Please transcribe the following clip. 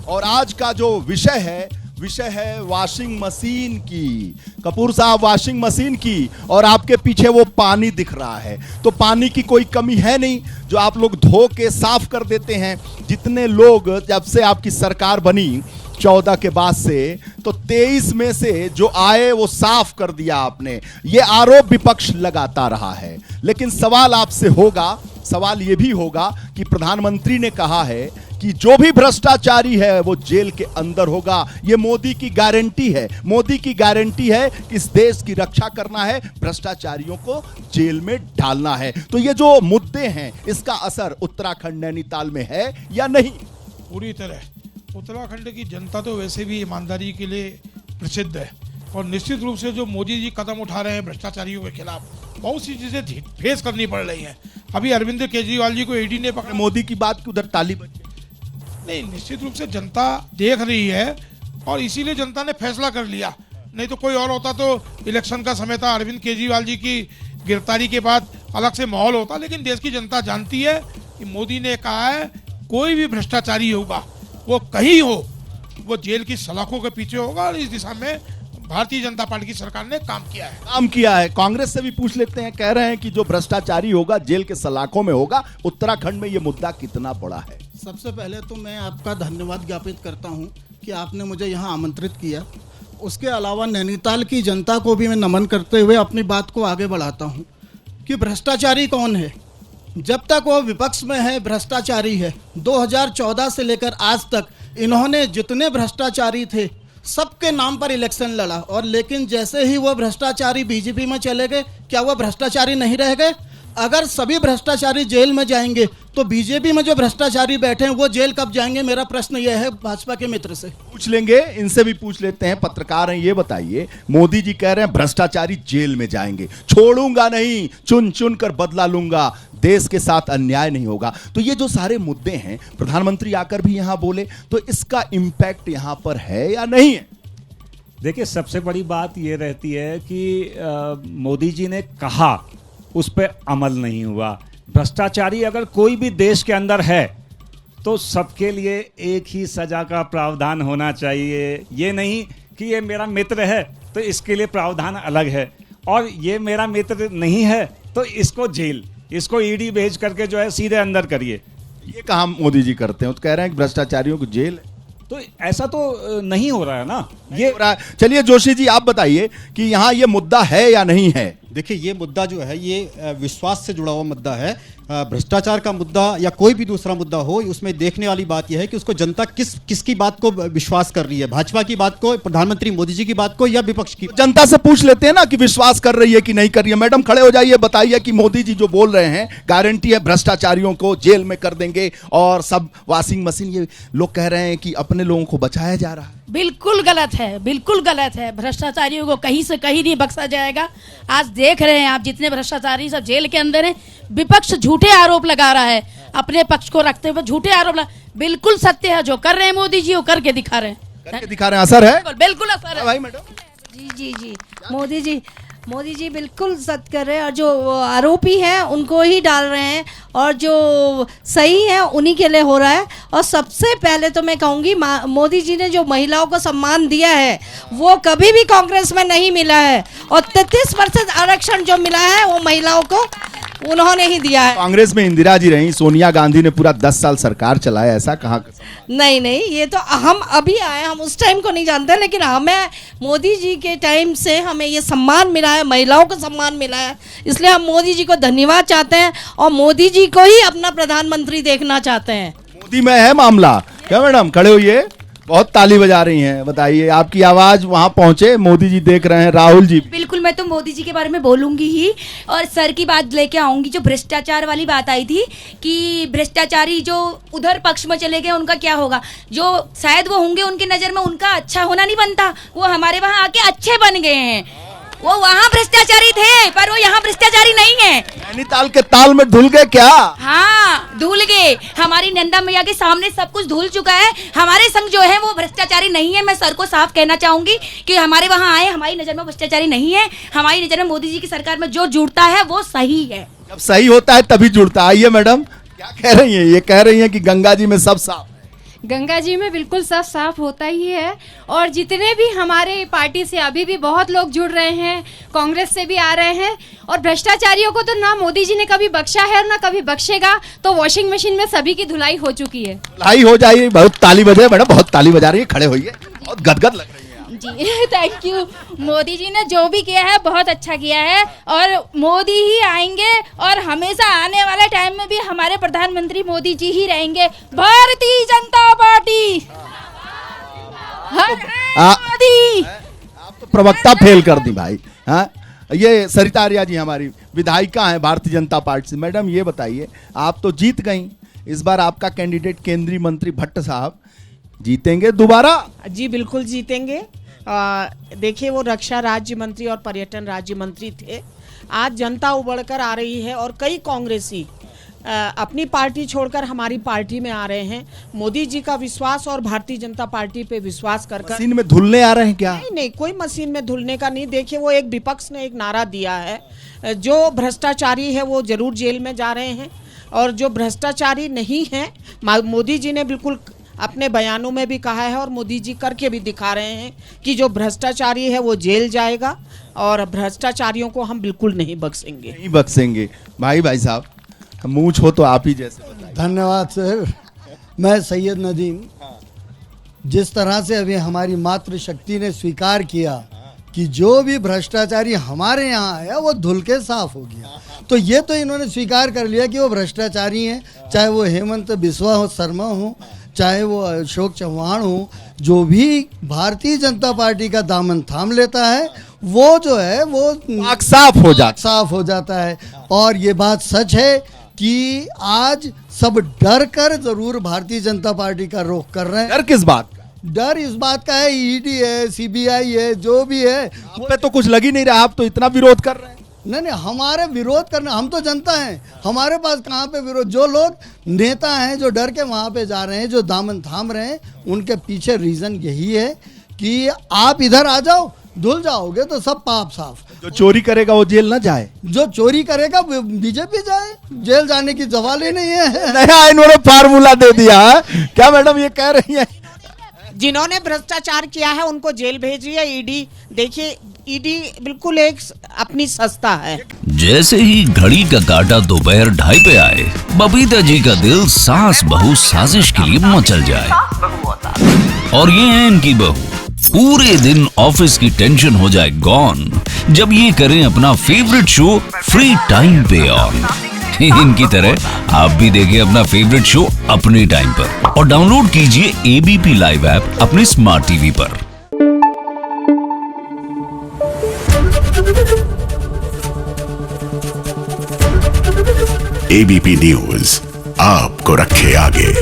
और आज का जो विषय है वॉशिंग मशीन की। कपूर साहब, वॉशिंग मशीन की, और आपके पीछे वो पानी दिख रहा है। तो पानी की कोई कमी है नहीं जो आप लोग धो के साफ कर देते हैं। जितने लोग, जब से आपकी सरकार बनी 14 के बाद से, तो 23 में से जो आए वो साफ कर दिया आपने। ये आरोप विपक्ष लगाता रहा है, लेकिन सवाल आपसे होगा, सवाल ये भी होगा कि प्रधानमंत्री ने कहा है कि जो भी भ्रष्टाचारी है वो जेल के अंदर होगा। ये मोदी की गारंटी है, मोदी की गारंटी है कि इस देश की रक्षा करना है, भ्रष्टाचारियों को जेल में डालना है। तो ये जो मुद्दे हैं, इसका असर उत्तराखंड नैनीताल में है या नहीं? पूरी तरह। उत्तराखंड की जनता तो वैसे भी ईमानदारी के लिए प्रसिद्ध है, और निश्चित रूप से जो मोदी जी कदम उठा रहे हैं भ्रष्टाचारियों के खिलाफ, बहुत सी चीजें फेस करनी पड़ रही हैं। अभी अरविंद केजरीवाल जी को ईडी ने पकड़ा। मोदी की बात की उधर ताली बजी नहीं, निश्चित रूप से जनता देख रही है और इसीलिए जनता ने फैसला कर लिया। नहीं तो कोई और होता तो इलेक्शन का समय था, अरविंद केजरीवाल जी की गिरफ्तारी के बाद अलग से माहौल होता। लेकिन देश की जनता जानती है कि मोदी ने कहा है कोई भी भ्रष्टाचारी होगा, वो कहीं हो, वो जेल की सलाखों के पीछे होगा, और इस दिशा में भारतीय जनता पार्टी की सरकार ने काम किया है। कांग्रेस से भी पूछ लेते हैं, कह रहे हैं कि जो भ्रष्टाचारी होगा जेल के सलाखों में होगा। उत्तराखंड में ये मुद्दा कितना बड़ा है? सबसे पहले तो मैं आपका धन्यवाद ज्ञापित करता हूं कि आपने मुझे यहां आमंत्रित किया। उसके अलावा नैनीताल की जनता को भी मैं नमन करते हुए अपनी बात को आगे बढ़ाता हूं कि भ्रष्टाचारी कौन है। जब तक वो विपक्ष में है, भ्रष्टाचारी है। 2014 से लेकर आज तक इन्होंने जितने भ्रष्टाचारी थे सबके नाम पर इलेक्शन लड़ा, और लेकिन जैसे ही वो भ्रष्टाचारी बीजेपी में चले गए, क्या वो भ्रष्टाचारी नहीं रह गए? अगर सभी भ्रष्टाचारी जेल में जाएंगे तो बीजेपी में जो भ्रष्टाचारी बैठे हैं वो जेल कब जाएंगे? मेरा प्रश्न यह है भाजपा के मित्र से। पूछ लेंगे, इनसे भी पूछ लेते हैं, पत्रकार हैं। ये बताइए, मोदी जी कह रहे हैं भ्रष्टाचारी जेल में जाएंगे, छोड़ूंगा नहीं, चुन चुन कर बदला लूंगा, देश के साथ अन्याय नहीं होगा। तो ये जो सारे मुद्दे हैं, प्रधानमंत्री आकर भी यहां बोले, तो इसका इंपैक्ट यहां पर है या नहीं है? देखिए, सबसे बड़ी बात ये रहती है कि मोदी जी ने कहा, उस पर अमल नहीं हुआ। भ्रष्टाचारी अगर कोई भी देश के अंदर है तो सबके लिए एक ही सजा का प्रावधान होना चाहिए। ये नहीं कि ये मेरा मित्र है तो इसके लिए प्रावधान अलग है, और ये मेरा मित्र नहीं है तो इसको जेल, इसको ईडी भेज करके जो है सीधे अंदर करिए। ये कहा मोदी जी करते हैं, तो कह रहे हैं कि भ्रष्टाचारियों को जेल। तो ऐसा तो नहीं हो रहा है ना, ये हो रहा है। चलिए जोशी जी, आप बताइए कि यहाँ ये मुद्दा है या नहीं है? देखिए, ये मुद्दा जो है ये विश्वास से जुड़ा हुआ मुद्दा है। भ्रष्टाचार का मुद्दा या कोई भी दूसरा मुद्दा हो, उसमें देखने वाली बात यह है कि उसको जनता किसकी बात को विश्वास कर रही है, भाजपा की बात को, प्रधानमंत्री मोदी जी की बात को, या विपक्ष की। जनता से पूछ लेते हैं ना कि विश्वास कर रही है कि नहीं कर रही है। मैडम खड़े हो जाइए, बताइए कि मोदी जी जो बोल रहे हैं, गारंटी है भ्रष्टाचारियों को जेल में कर देंगे और सब वॉशिंग मशीन, ये लोग कह रहे हैं कि अपने लोगों को बचाया जा रहा है। बिल्कुल गलत है, बिल्कुल गलत है। भ्रष्टाचारियों को कहीं से कहीं नहीं बख्शा जाएगा। आज देख रहे हैं आप, जितने भ्रष्टाचारी सब जेल के अंदर हैं। विपक्ष झूठे आरोप लगा रहा है, अपने पक्ष को रखते हुए झूठे आरोप बिल्कुल सत्य है जो कर रहे हैं मोदी जी, वो करके दिखा रहे हैं। करके दिखा रहे हैं, असर है, बिल्कुल असर है भाई। मैडम जी मोदी जी बिल्कुल सत्य कर रहे हैं, और जो आरोपी हैं उनको ही डाल रहे हैं, और जो सही है उन्हीं के लिए हो रहा है। और सबसे पहले तो मैं कहूँगी, मोदी जी ने जो महिलाओं को सम्मान दिया है वो कभी भी कांग्रेस में नहीं मिला है, और 33% आरक्षण जो मिला है वो महिलाओं को उन्होंने ही दिया है। कांग्रेस में इंदिरा जी रही, सोनिया गांधी ने पूरा 10 साल सरकार चलाया, ऐसा कहा? नहीं, ये तो हम अभी आए, हम उस टाइम को नहीं जानते, लेकिन हमें मोदी जी के टाइम से हमें ये सम्मान मिला है, महिलाओं को सम्मान मिला है। इसलिए हम मोदी जी को धन्यवाद चाहते हैं, और मोदी जी को ही अपना प्रधानमंत्री देखना चाहते हैं। मोदी में है मामला क्या? मैडम खड़े हुई, बहुत ताली बजा रही हैं, बताइए, आपकी आवाज वहां पहुंचे, मोदी जी देख रहे हैं। राहुल जी? बिल्कुल, मैं तो मोदी जी के बारे में बोलूंगी ही, और सर की बात लेके आऊंगी। जो भ्रष्टाचार वाली बात आई थी कि भ्रष्टाचारी जो उधर पक्ष में चले गए उनका क्या होगा, जो शायद वो होंगे उनकी नजर में उनका अच्छा होना नहीं बनता, वो हमारे वहाँ आके अच्छे बन गए हैं। वो वहाँ भ्रष्टाचारी थे पर वो यहाँ भ्रष्टाचारी नहीं है। नैनीताल के ताल में धुल गए क्या? हाँ, धुल गए। हमारी नंदा मैया के सामने सब कुछ धुल चुका है। हमारे संग जो है वो भ्रष्टाचारी नहीं है। मैं सर को साफ कहना चाहूंगी कि हमारे वहाँ आए, हमारी नजर में भ्रष्टाचारी नहीं है। हमारी नजर में मोदी जी की सरकार में जो जुड़ता है वो सही है। जब सही होता है तभी जुड़ता है। आइए मैडम, क्या कह रही हैं? ये कह रही हैं कि गंगा जी में सब साफ। गंगा जी में बिल्कुल सब साफ होता ही है। और जितने भी हमारे पार्टी से अभी भी बहुत लोग जुड़ रहे हैं, कांग्रेस से भी आ रहे हैं, और भ्रष्टाचारियों को तो ना मोदी जी ने कभी बख्शा है और ना कभी बख्शेगा। तो वॉशिंग मशीन में सभी की धुलाई हो चुकी है। धुलाई हो जाए, बहुत ताली बजे मैडम, बहुत ताली बजा रही है, खड़े होइए, बहुत गदगद लग रही है जी। Thank you. मोदी जी ने जो भी किया है बहुत अच्छा किया है, और मोदी ही आएंगे, और हमेशा आने वाले टाइम में भी हमारे प्रधानमंत्री मोदी जी ही रहेंगे। भारतीय जनता पार्टी हर मोदी। आप तो प्रवक्ता फेल कर दी भाई। हाँ, ये सरिता आर्या जी हमारी विधायिका हैं भारतीय जनता पार्टी से। मैडम ये बताइए, आप तो जीत गई, इस बार आपका कैंडिडेट केंद्रीय मंत्री भट्ट साहब जीतेंगे दोबारा? जी बिल्कुल जीतेंगे। देखिए, वो रक्षा राज्य मंत्री और पर्यटन राज्य मंत्री थे। आज जनता उबड़ कर आ रही है, और कई कांग्रेसी अपनी पार्टी छोड़कर हमारी पार्टी में आ रहे हैं। मोदी जी का विश्वास और भारतीय जनता पार्टी पे विश्वास कर मशीन में धुलने आ रहे हैं क्या? नहीं, कोई मशीन में धुलने का नहीं। देखिए, वो एक विपक्ष ने एक नारा दिया है, जो भ्रष्टाचारी है वो जरूर जेल में जा रहे हैं, और जो भ्रष्टाचारी नहीं है, मोदी जी ने बिल्कुल अपने बयानों में भी कहा है, और मोदी जी करके भी दिखा रहे हैं कि जो भ्रष्टाचारी है वो जेल जाएगा, और भ्रष्टाचारियों को हम बिल्कुल नहीं बख्शेंगे। नहीं बख्शेंगे। भाई साहब, मूंछ हो तो आप ही जैसे बताइए। धन्यवाद सर। मैं सैयद नदीम, जिस तरह से अभी हमारी मातृशक्ति ने स्वीकार किया कि जो भी भ्रष्टाचारी हमारे यहाँ आया वो धुल के साफ हो गया, तो ये तो इन्होंने स्वीकार कर लिया कि वो भ्रष्टाचारी हैं। चाहे वो हेमंत बिस्वा शर्मा हो, चाहे वो अशोक चौहान हो, जो भी भारतीय जनता पार्टी का दामन थाम लेता है वो जो है वो साफ हो जाता है। और ये बात सच है कि आज सब डर कर जरूर भारतीय जनता पार्टी का रुख कर रहे हैं। डर किस बात का? डर इस बात का है, ईडी है, सीबीआई है, जो भी है, आप पे तो कुछ लग ही नहीं रहा, आप तो इतना विरोध कर रहे हैं। नहीं, हमारे विरोध करना, हम तो जनता हैं, हमारे पास कहाँ पे विरोध। जो लोग नेता हैं जो डर के वहाँ पे जा रहे हैं, जो दामन थाम रहे हैं, उनके पीछे रीजन यही है कि आप इधर आ जाओ, धुल जाओगे तो सब पाप साफ। जो चोरी करेगा वो जेल ना जाए, जो चोरी करेगा बीजेपी जाए, जेल जाने की सवाल ही नहीं है। नया इन्होंने फार्मूला दे दिया है क्या मैडम? ये कह रही है जिन्होंने भ्रष्टाचार किया है उनको जेल भेजिए। ईडी, देखिए ईडी बिल्कुल एक अपनी संस्था है। जैसे ही घड़ी का काटा दोपहर 2:30 पे आए, बबीता जी का दिल सास बहू साजिश के लिए मचल जाए। और ये है इनकी बहू, पूरे दिन ऑफिस की टेंशन हो जाए गॉन जब ये करें अपना फेवरेट शो फ्री टाइम पे ऑन। इनकी तरह आप भी देखिए अपना फेवरेट शो अपने टाइम पर, और डाउनलोड कीजिए एबीपी लाइव ऐप अपने स्मार्ट टीवी पर। एबीपी न्यूज आपको रखे आगे।